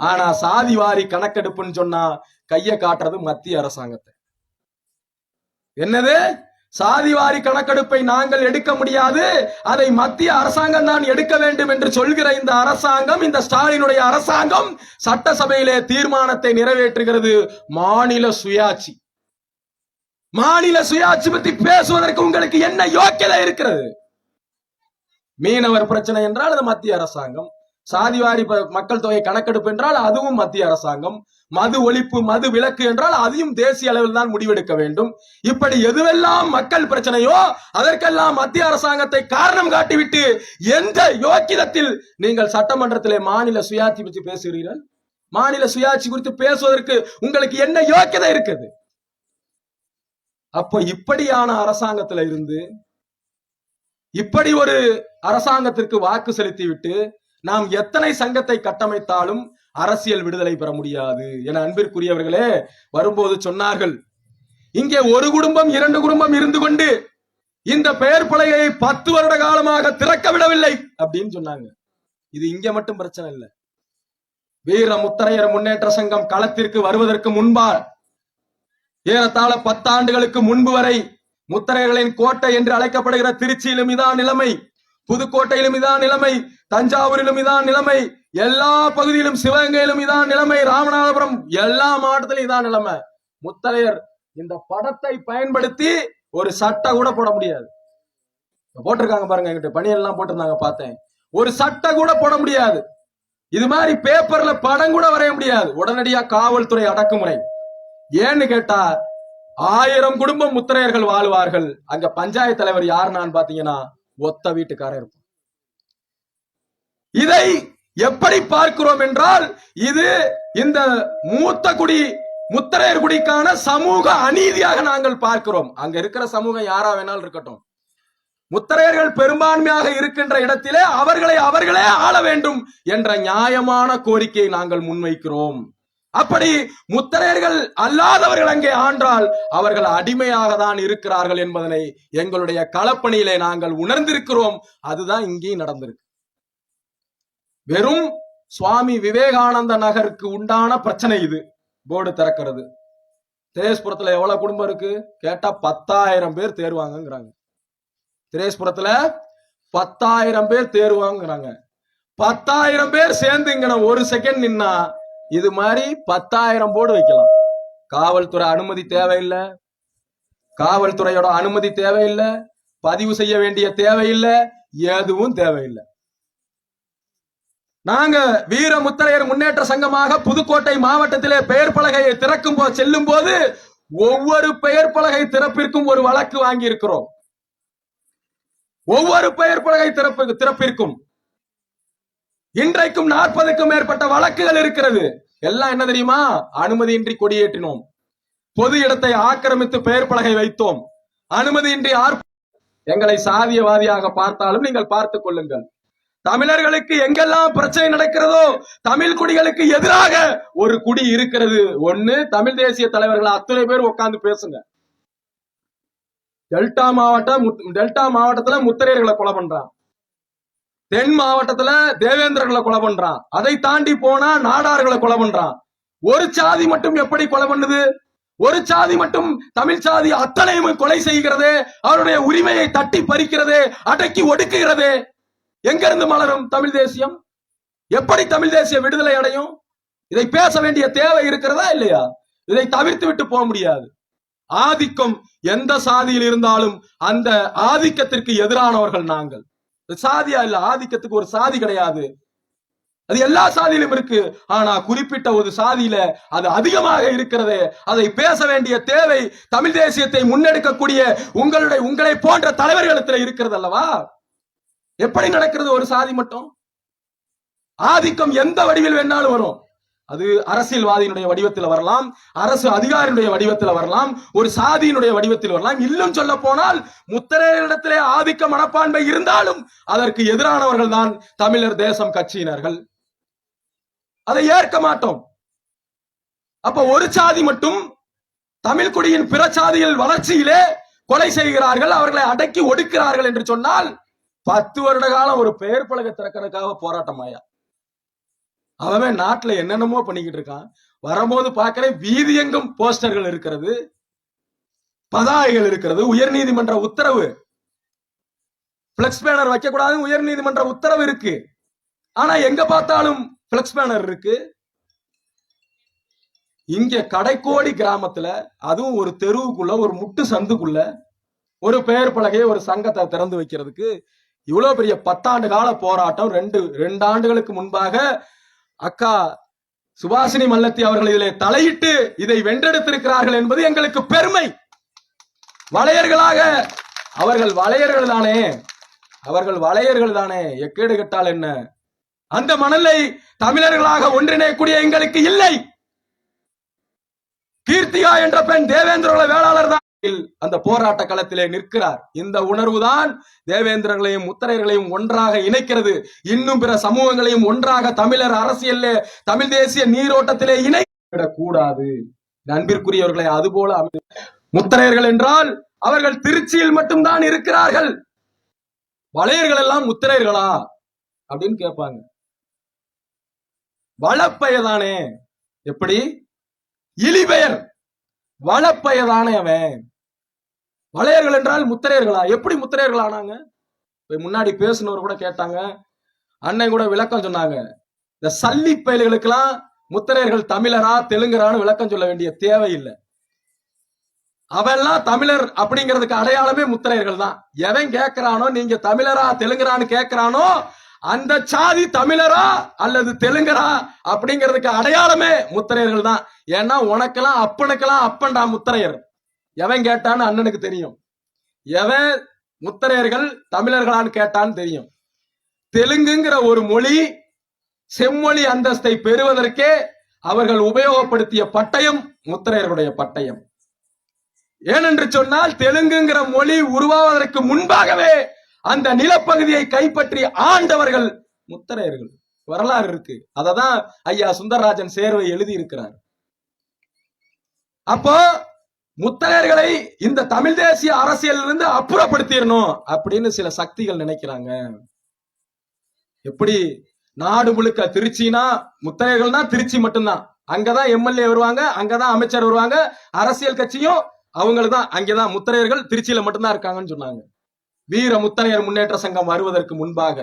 ஆனா சாதி வாரி கணக்கெடுப்புன்னு சொன்னா கைய காட்டுறது மத்திய அரசாங்கத்தை. என்னது? சாதிவாரி கணக்கெடுப்பை நாங்கள் எடுக்க முடியாது, அதை மத்திய அரசாங்கம் தான் எடுக்க வேண்டும் என்று சொல்கிற இந்த அரசாங்கம், இந்த ஸ்டாலினுடைய அரசாங்கம் சட்டசபையிலே தீர்மானத்தை நிறைவேற்றுகிறது. மாநில சுயாட்சி. மாநில சுயாட்சி பத்தி பேசுவதற்கு உங்களுக்கு என்ன யோக்கியதை இருக்கிறது? மீனவர் பிரச்சனை என்றால் அது மத்திய அரசாங்கம். சாதிவாரி மக்கள் தொகை கணக்கெடுப்பு என்றால் அதுவும் மத்திய அரசாங்கம். மது ஒழிப்பு, மது விலக்கு என்றால் அதையும் தேசிய அளவில் தான் முடிவெடுக்க வேண்டும். இப்படி எதுவெல்லாம் மக்கள் பிரச்சனையோ அதற்கெல்லாம் மத்திய அரசாங்கத்தை காரணம் காட்டிவிட்டு எந்த யோக்கியத்தில் நீங்கள் சட்டமன்றத்திலே மாநில சுயாட்சி பற்றி பேசுகிறீர்கள்? மாநில சுயாட்சி குறித்து பேசுவதற்கு உங்களுக்கு என்ன யோக்கியதை இருக்குது? அப்போ இப்படியான அரசாங்கத்தில் இருந்து இப்படி ஒரு அரசாங்கத்திற்கு வாக்கு செலுத்திவிட்டு நாம் எத்தனை சங்கத்தை கட்டமைத்தாலும் அரசியல் விடுதலை பெற முடியாது. என அன்பிற்குரியவர்களே, வரும்போது சொன்னார்கள், இங்கே ஒரு குடும்பம் 2 குடும்பம் இருந்து கொண்டு இந்த பெயர் பலகையை 10 வருட காலமாக திறக்க விடவில்லை அப்படின்னு சொன்னாங்க. இது இங்க மட்டும் பிரச்சனை இல்லை. வீர முத்தரையர் முன்னேற்ற சங்கம் களத்திற்கு வருவதற்கு முன்பா ஏறத்தாழ 10 ஆண்டுகளுக்கு முன்பு வரை முத்தரையர்களின் கோட்டை என்று அழைக்கப்படுகிற திருச்சியிலும் இதான் நிலைமை, புதுக்கோட்டையிலும் இதான் நிலைமை, தஞ்சாவூரிலும் இதான் நிலைமை, எல்லா பகுதியிலும், சிவகங்கையிலும் இதான் நிலைமை, ராமநாதபுரம் எல்லா மாவட்டத்திலும் இதான் நிலைமை. முத்தரையர் இந்த படத்தை பயன்படுத்தி ஒரு சட்டை கூட போட முடியாது. போட்டிருக்காங்க பாருங்க, என்கிட்ட பணியெல்லாம் போட்டிருந்தாங்க பார்த்தேன். ஒரு சட்டை கூட போட முடியாது. இது மாதிரி பேப்பர்ல படம் கூட வரைய முடியாது. உடனடியா காவல்துறை அடக்குமுறை. ஏன்னு கேட்டா 1000 குடும்பம் முத்திரையர்கள் வாழ்வார்கள். அங்க பஞ்சாயத்து தலைவர் யாருன்னு பாத்தீங்கன்னா ஒத்த வீட்டுக்காரர் இருக்கும். இதை எப்படி பார்க்கிறோம் என்றால், இது இந்த மூத்த குடி முத்திரையர் குடிக்கான சமூக அநீதியாக நாங்கள் பார்க்கிறோம். அங்க இருக்கிற சமூகம் யாரா வேணாலும் இருக்கட்டும், முத்திரையர்கள் பெரும்பான்மையாக இருக்கின்ற இடத்திலே அவர்களே ஆள வேண்டும் என்ற நியாயமான கோரிக்கையை நாங்கள் முன்வைக்கிறோம். அப்படி முத்திரையர்கள் அல்லாதவர்கள் அங்கே ஆண்டால் அவர்கள் அடிமையாக தான் இருக்கிறார்கள் என்பதனை எங்களுடைய களப்பணியிலே நாங்கள் உணர்ந்திருக்கிறோம். அதுதான் இங்கேயும் நடந்திருக்கு. வெறும் சுவாமி விவேகானந்த நகருக்கு உண்டான பிரச்சனை இது. போர்டு திறக்கிறது. திரேஸ்புரத்துல எவ்வளவு குடும்பம் இருக்கு கேட்டா 10,000 பேர் தேர்வாங்கிறாங்க. திரேஸ்புரத்துல 10,000 பேர் தேர்வாங்கிறாங்க. 10,000 பேர் சேர்ந்துங்கிற ஒரு செகண்ட் நின்னா இது மாதிரி 10,000 போர்டு வைக்கலாம். காவல்துறை அனுமதி தேவையில்லை, காவல்துறையோட அனுமதி தேவையில்லை, பதிவு செய்ய வேண்டிய தேவையில்லை, எதுவும் தேவையில்லை. நாங்க வீர முத்திரையர் முன்னேற்ற சங்கமாக புதுக்கோட்டை மாவட்டத்திலே பெயர் பலகையை திறக்கும் போது செல்லும் போது ஒவ்வொரு பெயர் பலகை திறப்பிற்கும் ஒரு வழக்கு வாங்கி இருக்கிறோம். ஒவ்வொரு பெயர் பலகை திறப்பிற்கும் இன்றைக்கும் 40க்கும் மேற்பட்ட வழக்குகள் இருக்கிறது. எல்லாம் என்ன தெரியுமா? அனுமதியின்றி கொடியேற்றினோம், பொது இடத்தை ஆக்கிரமித்து பெயர் பலகை வைத்தோம், அனுமதியின்றி எங்களை சாதியவாதியாக பார்த்தாலும் நீங்கள் பார்த்துக் கொள்ளுங்கள். தமிழர்களுக்கு எங்கெல்லாம் பிரச்சனை நடக்கிறதோ தமிழ் குடிகளுக்கு எதிராக ஒரு குடி இருக்கிறது. ஒண்ணு, தமிழ் தேசிய தலைவர்கள் அத்தனை பேர் உட்கார்ந்து பேசுங்க. டெல்டா மாவட்டத்துல முத்திரையர்களை கொலை பண்றான், தென் மாவட்டத்துல தேவேந்திரர்களை கொலை பண்றான், அதை தாண்டி போனா நாடார்களை கொலை பண்றான். ஒரு சாதி மட்டும் எப்படி கொலை பண்ணுது? ஒரு சாதி மட்டும் தமிழ் சாதி அத்தனையும் கொலை செய்கிறது, அவருடைய உரிமையை தட்டி பறிக்கிறது, அடக்கி ஒடுக்குகிறது. எங்கிருந்து மலரும் தமிழ் தேசியம்? எப்படி தமிழ் தேசிய விடுதலை அடையும்? இதை பேச வேண்டிய தேவை இருக்கிறதா இல்லையா? இதை தவிர்த்து விட்டு போக முடியாது. ஆதிக்கம் எந்த சாதியில் இருந்தாலும் அந்த ஆதிக்கத்திற்கு எதிரானவர்கள் நாங்கள். சாதியா இல்ல, ஆதிக்கத்துக்கு ஒரு சாதி கிடையாது, அது எல்லா சாதியிலும் இருக்கு. ஆனா குறிப்பிட்ட ஒரு சாதியில அது அதிகமாக இருக்கிறது. அதை பேச வேண்டிய தேவை தமிழ் தேசியத்தை முன்னெடுக்கக்கூடிய உங்களை போன்ற தலைவர்களிடத்தில் இருக்கிறது அல்லவா? எப்படி நடக்கிறது ஒரு சாதி மட்டும்? ஆதிக்கம் எந்த வடிவில் வேணாலும் வரும். அது அரசியல்வாதியினுடைய வடிவத்தில் வரலாம், அரசு அதிகாரியுடைய வடிவத்தில் வரலாம், ஒரு சாதியினுடைய வடிவத்தில் வரலாம். இன்னும் சொல்ல போனால் முத்தரையரிடத்திலே ஆதிக்க மனப்பான்மை இருந்தாலும் அதற்கு எதிரானவர்கள் தான் தமிழர் தேசம் கட்சியினர்கள். அதை ஏற்க மாட்டோம். அப்ப ஒரு சாதி மட்டும் தமிழ் குடியின் பிற சாதிகள் வளர்ச்சியிலே கொலை செய்கிறார்கள், அவர்களை அடக்கி ஒடுக்கிறார்கள் என்று சொன்னால் 10 வருட காலம் ஒரு பெயர் பலகை திறக்கிறதுக்காக போராட்டமாயா? அவன் நாட்டுல என்னென்னமோ பண்ணிக்கிட்டு இருக்கான். வரும்போது பார்க்கிறேன் வீதி எங்கும் போஸ்டர்கள் இருக்கிறது, பதாகைகள் இருக்கிறது, உயர் நீதிமன்ற உத்தரவு, பிளக்ஸ் பேனர் வைக்க கூடாது உயர் நீதிமன்ற உத்தரவு இருக்கு. ஆனா எங்க பார்த்தாலும் பிளக்ஸ் பேனர் இருக்கு. இங்க கடைக்கோடி கிராமத்துல, அதுவும் ஒரு தெருவுக்குள்ள ஒரு முட்டு சந்துக்குள்ள ஒரு பெயர் பலகையை ஒரு சங்கத்தை திறந்து வைக்கிறதுக்கு இவ்வளவு பெரிய 10 ஆண்டு கால போராட்டம். ரெண்டு ஆண்டுகளுக்கு முன்பாக அக்கா சுபாஷினி மல்லத்தி அவர்கள் இதிலே தலையிட்டு இதை வென்றெடுத்திருக்கிறார்கள் என்பது எங்களுக்கு பெருமை. வளையர்களாக அவர்கள் வளையர்கள் தானே, அவர்கள் வளையர்கள் தானே, எக்கேடு கெட்டால் என்ன? அந்த மணலை தமிழர்களாக ஒன்றிணையக்கூடிய எங்களுக்கு இல்லை. கீர்த்திகா என்ற பெண் தேவேந்திர வேளாளர் தான் அந்த போராட்ட களத்திலே நிற்கிறார். இந்த உணர்வுதான் தேவேந்திரர்களையும் முத்தரையர்களையும் ஒன்றாக இணைக்கிறது. இன்னும் பிற சமூகங்களையும் ஒன்றாக தமிழர் அரசியல் தமிழ் தேசிய நீரோட்டத்திலே இணைவிடக் கூடாது. அன்பிற்குரியவர்களை அதுபோல முத்தரையர்கள் என்றால் அவர்கள் திருச்சியில் மட்டும்தான் இருக்கிறார்கள். வளையர்கள் எல்லாம் முத்தரையர்களா அப்படின்னு கேட்பாங்க. வளப்பெயதானே, எப்படி இழிபெயர் வளப்பெயதானே அவன். வளையர்கள் என்றால் முத்திரையர்களா? எப்படி முத்திரையர்கள் ஆனாங்க? முன்னாடி பேசுனவர் கூட கேட்டாங்க, அண்ணன் கூட விளக்கம் சொன்னாங்க. இந்த சல்லி பயல்களுக்கெல்லாம் முத்திரையர்கள் தமிழரா தெலுங்கரான்னு விளக்கம் சொல்ல வேண்டிய தேவையில்லை. அவெல்லாம் தமிழர் அப்படிங்கிறதுக்கு அடையாளமே முத்திரையர்கள் தான். எவன் கேட்கிறானோ நீங்க தமிழரா தெலுங்கரான்னு கேட்கிறானோ அந்த சாதி தமிழரா அல்லது தெலுங்கரா அப்படிங்கிறதுக்கு அடையாளமே முத்திரையர்கள் தான். ஏன்னா உனக்கெல்லாம் அப்பனுக்கெல்லாம் அப்பன்டா முத்திரையர். எவன் கேட்டான்னு அண்ணனுக்கு தெரியும், எவன் முத்திரையர்கள் தமிழர்களான்னு கேட்டான்னு தெரியும். தெலுங்குங்கிற ஒரு மொழி செம்மொழி அந்தஸ்தை பெறுவதற்கே அவர்கள் உபயோகப்படுத்திய பட்டயம் முத்திரையர்களுடைய பட்டயம். ஏனென்று சொன்னால் தெலுங்குங்கிற மொழி உருவாவதற்கு முன்பாகவே அந்த நிலப்பகுதியை கைப்பற்றி ஆண்டவர்கள் முத்திரையர்கள். வரலாறு இருக்கு. அததான் ஐயா சுந்தரராஜன் சேர்வை எழுதி இருக்கிறார். அப்போ முத்தரையர்களை இந்த தமிழ் தேசிய அரசியலிருந்து அப்புறப்படுத்திடணும் அப்படின்னு சில சக்திகள் நினைக்கிறாங்க. எப்படி நாடு முழுக்க திருச்சினா முத்தரையர்கள்னா திருச்சி மட்டும்தான், அங்கதான் எம்எல்ஏ வருவாங்க, அங்கதான் அமைச்சர் வருவாங்க, அரசியல் கட்சியும் அவங்கதான் அங்கதான், முத்தரையர்கள் திருச்சியில மட்டும்தான் இருக்காங்கன்னு சொன்னாங்க. வீர முத்தரையர் முன்னேற்ற சங்கம் வருவதற்கு முன்பாக,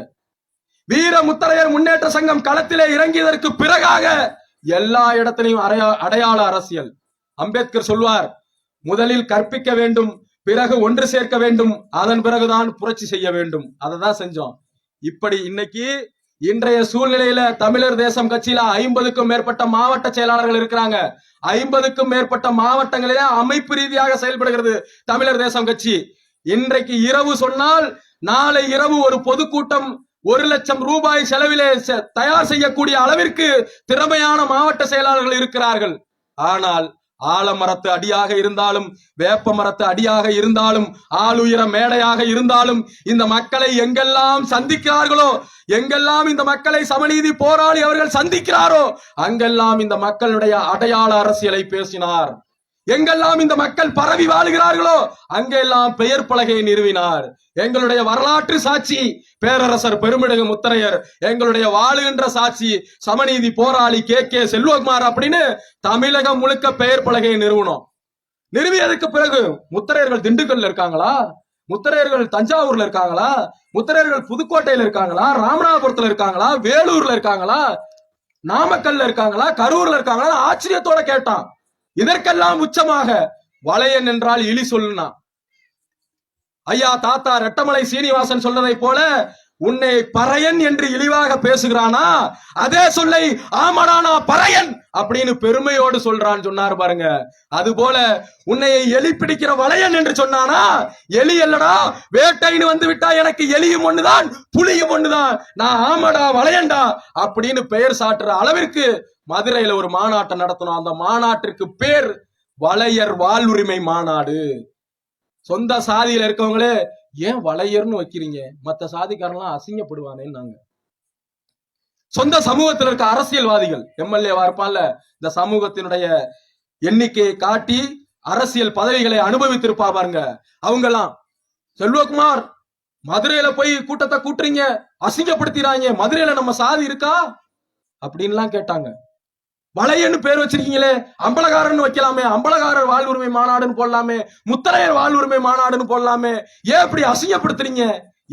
வீர முத்தரையர் முன்னேற்ற சங்கம் களத்திலே இறங்கியதற்கு பிறகாக எல்லா இடத்திலையும் அடையாள அரசியல். அம்பேத்கர் சொல்வார், முதலில் கற்பிக்க வேண்டும், பிறகு ஒன்று சேர்க்க வேண்டும், அதன் பிறகுதான் புரட்சி செய்ய வேண்டும். அதை தான் செஞ்சோம். இப்படி இன்னைக்கு இன்றைய சூழ்நிலையில தமிழர் தேசம் கட்சியில 50க்கும் மேற்பட்ட மாவட்ட செயலாளர்கள் இருக்கிறாங்க. 50க்கும் மேற்பட்ட மாவட்டங்களிலே அமைப்பு ரீதியாக செயல்படுகிறது தமிழர் தேசம் கட்சி. இன்றைக்கு இரவு சொன்னால் நாளை இரவு ஒரு பொதுக்கூட்டம் 1 லட்சம் ரூபாய் செலவிலே தயார் செய்யக்கூடிய அளவிற்கு திறமையான மாவட்ட செயலாளர்கள் இருக்கிறார்கள். ஆனால் ஆலமரத்து அடியாக இருந்தாலும், வேப்ப மரத்து அடியாக இருந்தாலும், ஆளுயர மேடையாக இருந்தாலும், இந்த மக்களை எங்கெல்லாம் சந்திக்கிறார்களோ, எங்கெல்லாம் இந்த மக்களை சமநீதி போராளி அவர்கள் சந்திக்கிறாரோ அங்கெல்லாம் இந்த மக்களுடைய அடையாள அரசியலை பேசினார். எங்கெல்லாம் இந்த மக்கள் பரவி வாழுகிறார்களோ அங்கெல்லாம் பெயர் பலகையை நிறுவினார். எங்களுடைய வரலாற்று சாட்சி பேரரசர் பெருமிடுகு முத்தரையர், எங்களுடைய வாழுகின்ற சாட்சி சமநீதி போராளி கே செல்வகுமார் அப்படின்னு தமிழகம் முழுக்க பெயர் பலகையை நிறுவனம். நிறுவியதுக்கு பிறகு முத்தரையர்கள் திண்டுக்கல்ல இருக்காங்களா, முத்திரையர்கள் தஞ்சாவூர்ல இருக்காங்களா? முத்திரையர்கள் புதுக்கோட்டையில இருக்காங்களா? ராமநாதபுரத்துல இருக்காங்களா? வேலூர்ல இருக்காங்களா? நாமக்கல்ல இருக்காங்களா? கரூர்ல இருக்காங்களா? ஆச்சரியத்தோட கேட்டான். இதற்கெல்லாம் உச்சமாக வளையன் என்றால் இழி சொல்லுனா. ஐயா தாத்தா ரெட்டமலை சீனிவாசன் சொல்றதை போல உன்னை பறையன் என்று இழிவாக பேசுகிறானா, அதே சொல்லை ஆமடா நான் பறையன் அப்படின்னு பெருமையோடு சொல்றான்னு சொன்னார் பாருங்க. அது போல உன்னை எலி பிடிக்கிற வளையன் என்று சொன்னானா, எலி இல்லடா வேட்டைன்னு வந்து விட்டா எனக்கு எலியும் ஒண்ணுதான் புலியும் ஒண்ணுதான், நான் ஆமடா வளையன்டா அப்படின்னு பெயர் சாட்டுற அளவிற்கு மதுரையில ஒரு மாநாட்டை நடத்தணும். அந்த மாநாட்டிற்கு பேர் வளையர் வாழ்வுரிமை மாநாடு. சொந்த சாதியில இருக்கவங்களே ஏன் வளையர்னு வைக்கிறீங்க, மத்த சாதிக்காரெல்லாம் அசிங்கப்படுவானேன்னு நாங்க. சொந்த சமூகத்தில் இருக்க அரசியல்வாதிகள் எம்எல்ஏவா இருப்பான்ல, இந்த சமூகத்தினுடைய எண்ணிக்கையை காட்டி அரசியல் பதவிகளை அனுபவித்திருப்பா பாருங்க. அவங்க எல்லாம் செல்வகுமார் மதுரையில போய் கூட்டத்தை கூட்டுறீங்க, அசிங்கப்படுத்திறாங்க, மதுரையில நம்ம சாதி இருக்கா அப்படின்லாம் கேட்டாங்க. வளையன்னு பேர் வச்சிருக்கீங்களே, அம்பலகாரன் வைக்கலாமே, அம்பலகாரர் வாழ்வுரிமை மாநாடுன்னு போடலாமே, முத்தரையர் வாழ்வுரிமை மாநாடுன்னு போடலாமே, ஏன் இப்படி அசிங்கப்படுத்துறீங்க?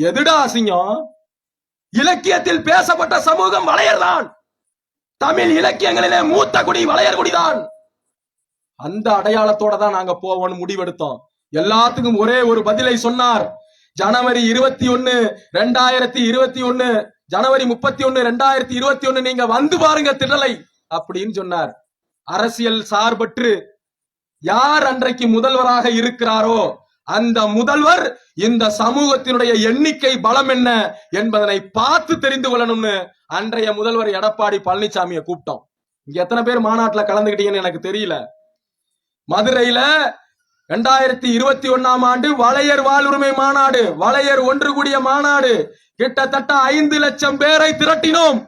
எதுடா அசிங்கம்? இலக்கியத்தில் பேசப்பட்ட சமூகம் வளையர் தான். தமிழ் இலக்கியங்களிலே மூத்த குடி வளையர் குடிதான். அந்த அடையாளத்தோட தான் நாங்க போவோம்னு முடிவெடுத்தோம். எல்லாத்துக்கும் ஒரே ஒரு பதிலை சொன்னார். ஜனவரி 21, 2021, ஜனவரி 31, 2021 நீங்க வந்து பாருங்க திடலை அப்படின்னு சொன்னார். அரசியல் சார்பற்று யார் அன்றைக்கு முதல்வராக இருக்கிறாரோ அந்த முதல்வர் இந்த சமூகத்தினுடைய எண்ணிக்கை பலம் என்ன என்பதனை பார்த்து தெரிந்து கொள்ளணும்னு அன்றைய முதல்வர் எடப்பாடி பழனிசாமியை கூப்பிட்டோம். இங்க எத்தனை பேர் மாநாட்டுல கலந்துகிட்டீங்கன்னு எனக்கு தெரியல. மதுரையில 2021ஆம் ஆண்டு வளையர் வாழ்வுரிமை மாநாடு, வளையர் ஒன்று கூடிய மாநாடு, கிட்டத்தட்ட 5 லட்சம் பேரை திரட்டினோம்.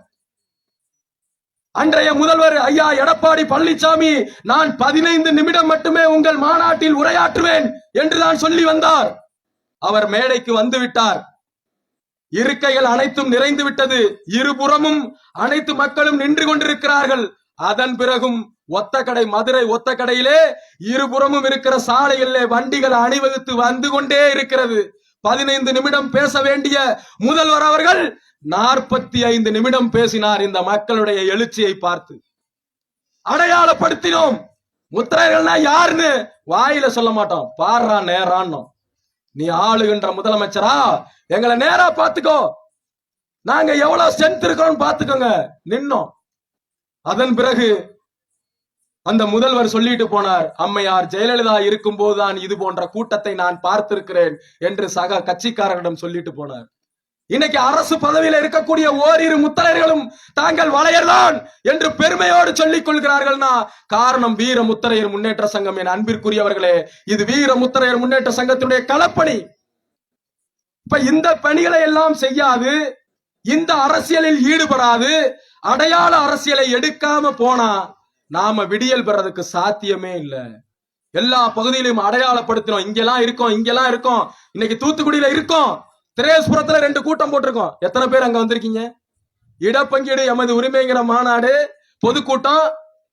அன்றைய முதல்வர் ஐயா எடப்பாடி பழனிசாமி நான் 15 நிமிடம் மட்டுமே உங்கள் மாநாட்டில் உரையாற்றுவேன் என்றுதான் சொல்லி வந்தார். அவர் மேடைக்கு வந்து விட்டார். இருக்கைகள் அனைத்தும் நிறைந்து விட்டது. இருபுறமும் அனைத்து மக்களும் நின்று கொண்டிருக்கிறார்கள். அதன் பிறகும் ஒத்தக்கடை, மதுரை ஒத்தக்கடையிலே இருபுறமும் இருக்கிற சாலைகளிலே வண்டிகள் அணிவகுத்து வந்து கொண்டே இருக்கிறது. 15 நிமிடம் பேச வேண்டிய முதல்வர் அவர்கள் 45 நிமிடம் பேசினார். இந்த மக்களுடைய எழுச்சியை பார்த்து அடையாளப்படுத்தினோம். முத்திரையர்கள்னா யாருன்னு வாயில சொல்ல மாட்டோம், பாடுறா நேரான்னோம். நீ ஆளுகின்ற முதலமைச்சரா, எங்களை நேரா பாத்துக்கோ, நாங்க எவ்வளவு ஸ்ட்ரென்த் இருக்கிறோம் பாத்துக்கோங்க நின்னோம். அதன் பிறகு அந்த முதல்வர் சொல்லிட்டு போனார், அம்மையார் ஜெயலலிதா இருக்கும் போதுதான் இது போன்ற கூட்டத்தை நான் பார்த்திருக்கிறேன் என்று சக கட்சிக்காரரிடம் சொல்லிட்டு போனார். இன்னைக்கு அரசு பதவியில் இருக்கக்கூடிய ஓரிரு முத்தரையர்களும் தாங்கள் வளையர்தான் என்று பெருமையோடு சொல்லிக் கொள்கிறார்கள்னா காரணம் வீர முத்தரையர் முன்னேற்ற சங்கம். என் அன்பிற்குரியவர்களே, இது வீர முத்தரையர் முன்னேற்ற சங்கத்தினுடைய களப்பணி. இப்ப இந்த பணிகளை எல்லாம் செய்யாது, இந்த அரசியலில் ஈடுபடாது, அடையாள அரசியலை எடுக்காம போனா நாம விடியல் பெறதுக்கு சாத்தியமே இல்ல. எல்லா பகுதியிலும் அடையாளப்படுத்தினோம். இங்கெல்லாம் இருக்கோம், இங்கெல்லாம் இருக்கோம். இன்னைக்கு தூத்துக்குடியில இருக்கோம், திரேஸ்புரத்துல 2 கூட்டம் போட்டிருக்கோம். எத்தனை பேர் அங்க வந்திருக்கீங்க? இடப்பங்கீடு எமது உரிமைங்கிற மாநாடு பொதுக்கூட்டம்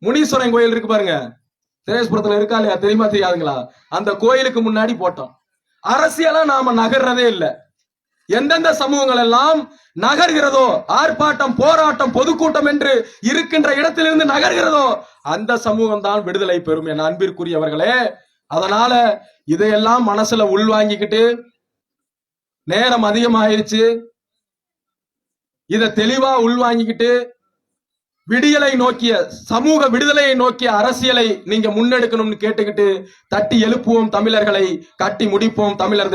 முனீஸ்வரன் கோயில் இருக்கு பாருங்க, திரேஸ்புரத்துல இருக்கா இல்லையா தெரியுமா தெரியாதுங்களா? அந்த கோயிலுக்கு முன்னாடி போட்டோம். அரசியலா நாம நகர்றதே இல்லை. எந்தெந்த சமூகங்கள் எல்லாம் நகர்கிறதோ, ஆர்ப்பாட்டம் போராட்டம் பொதுக்கூட்டம் என்று இருக்கின்ற இடத்திலிருந்து நகர்கிறதோ அந்த சமூகம் தான் விடுதலை பெறும். என் அன்பிற்குரியவர்களே, அதனால இதையெல்லாம் மனசுல உள்வாங்கிக்கிட்டு, நேரம் அதிகமாயிருச்சு, இதை தெளிவா உள்வாங்கிக்கிட்டு விடியலை நோக்கிய, சமூக விடுதலையை நோக்கிய அரசியலை நீங்க முன்னெடுக்கணும்னு கேட்டுக்கிட்டு தட்டி எழுப்புவோம் தமிழர்களை, கட்டி முடிப்போம் தமிழர்.